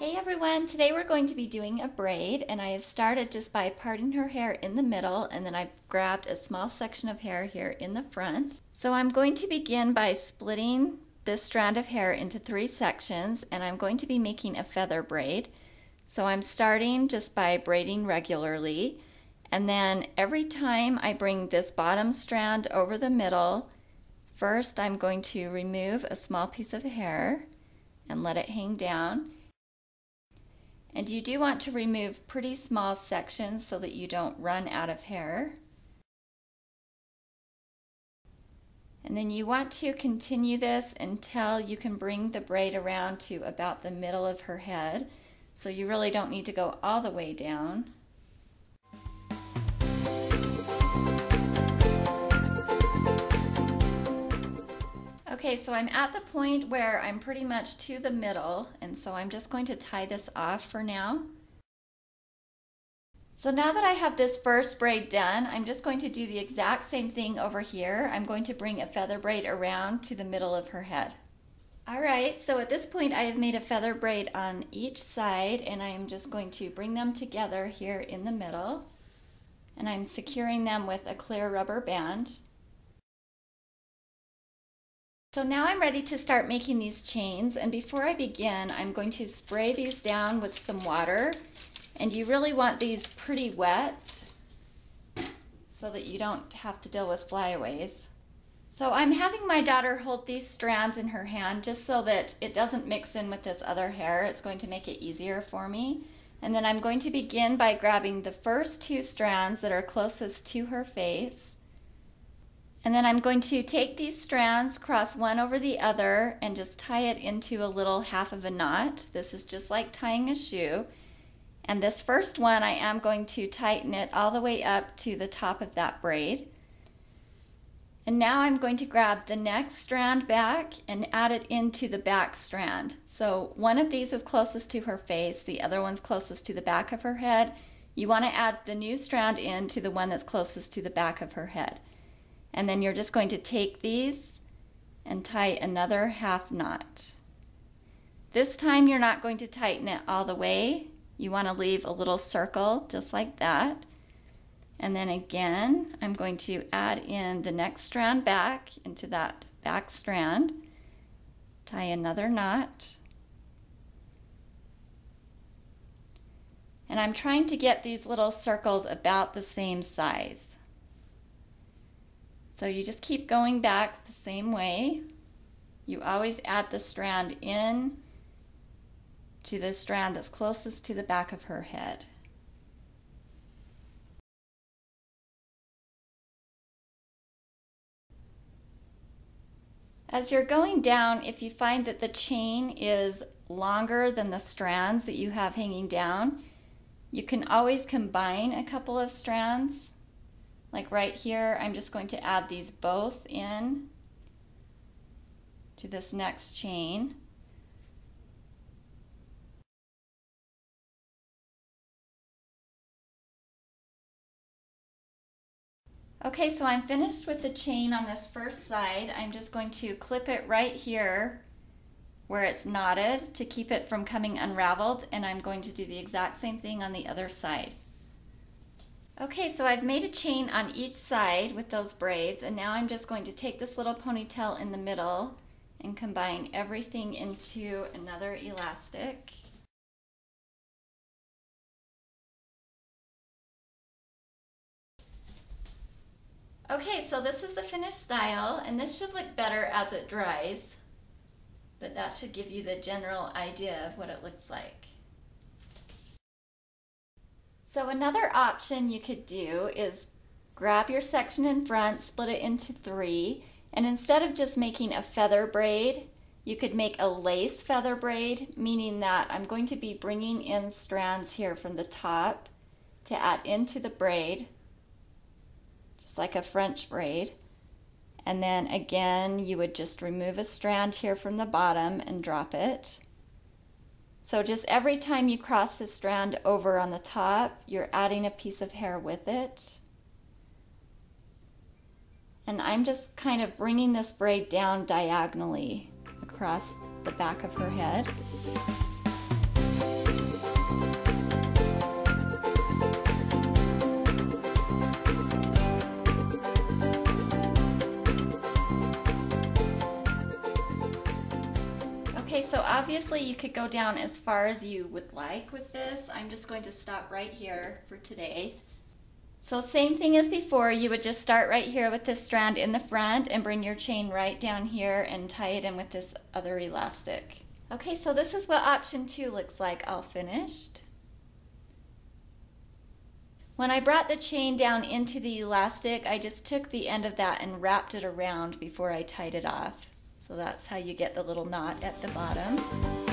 Hey everyone, today we're going to be doing a braid, and I have started just by parting her hair in the middle, and then I've grabbed a small section of hair here in the front. So I'm going to begin by splitting this strand of hair into 3 sections, and I'm going to be making a feather braid. So I'm starting just by braiding regularly, and then every time I bring this bottom strand over the middle, first I'm going to remove a small piece of hair and let it hang down. And you do want to remove pretty small sections so that you don't run out of hair. And then you want to continue this until you can bring the braid around to about the middle of her head. So you really don't need to go all the way down. Okay, so I'm at the point where I'm pretty much to the middle, and so I'm just going to tie this off for now. So now that I have this first braid done, I'm just going to do the exact same thing over here. I'm going to bring a feather braid around to the middle of her head. Alright, so at this point I have made a feather braid on each side, and I am just going to bring them together here in the middle, and I'm securing them with a clear rubber band. So now I'm ready to start making these chains, and before I begin I'm going to spray these down with some water, and you really want these pretty wet so that you don't have to deal with flyaways. So I'm having my daughter hold these strands in her hand just so that it doesn't mix in with this other hair. It's going to make it easier for me. And then I'm going to begin by grabbing the first 2 strands that are closest to her face. And then I'm going to take these strands, cross one over the other, and just tie it into a little half of a knot. This is just like tying a shoe. And this first one, I am going to tighten it all the way up to the top of that braid. And now I'm going to grab the next strand back and add it into the back strand. So one of these is closest to her face, the other one's closest to the back of her head. You want to add the new strand into the one that's closest to the back of her head. And then you're just going to take these and tie another half knot. This time you're not going to tighten it all the way. You want to leave a little circle just like that. And then again, I'm going to add in the next strand back into that back strand, tie another knot. And I'm trying to get these little circles about the same size. So you just keep going back the same way. You always add the strand in to the strand that's closest to the back of her head. As you're going down, if you find that the chain is longer than the strands that you have hanging down, you can always combine a couple of strands. Like right here, I'm just going to add these both in to this next chain. Okay, so I'm finished with the chain on this first side. I'm just going to clip it right here where it's knotted to keep it from coming unraveled, and I'm going to do the exact same thing on the other side. Okay, so I've made a chain on each side with those braids, and now I'm just going to take this little ponytail in the middle and combine everything into another elastic. Okay, so this is the finished style, and this should look better as it dries, but that should give you the general idea of what it looks like. So another option you could do is grab your section in front, split it into 3, and instead of just making a feather braid, you could make a lace feather braid, meaning that I'm going to be bringing in strands here from the top to add into the braid, just like a French braid. And then again, you would just remove a strand here from the bottom and drop it. So just every time you cross the strand over on the top, you're adding a piece of hair with it. And I'm just kind of bringing this braid down diagonally across the back of her head. Okay, so obviously you could go down as far as you would like with this. I'm just going to stop right here for today. So same thing as before, you would just start right here with this strand in the front and bring your chain right down here and tie it in with this other elastic. Okay, so this is what option 2 looks like all finished. When I brought the chain down into the elastic, I just took the end of that and wrapped it around before I tied it off. So that's how you get the little knot at the bottom.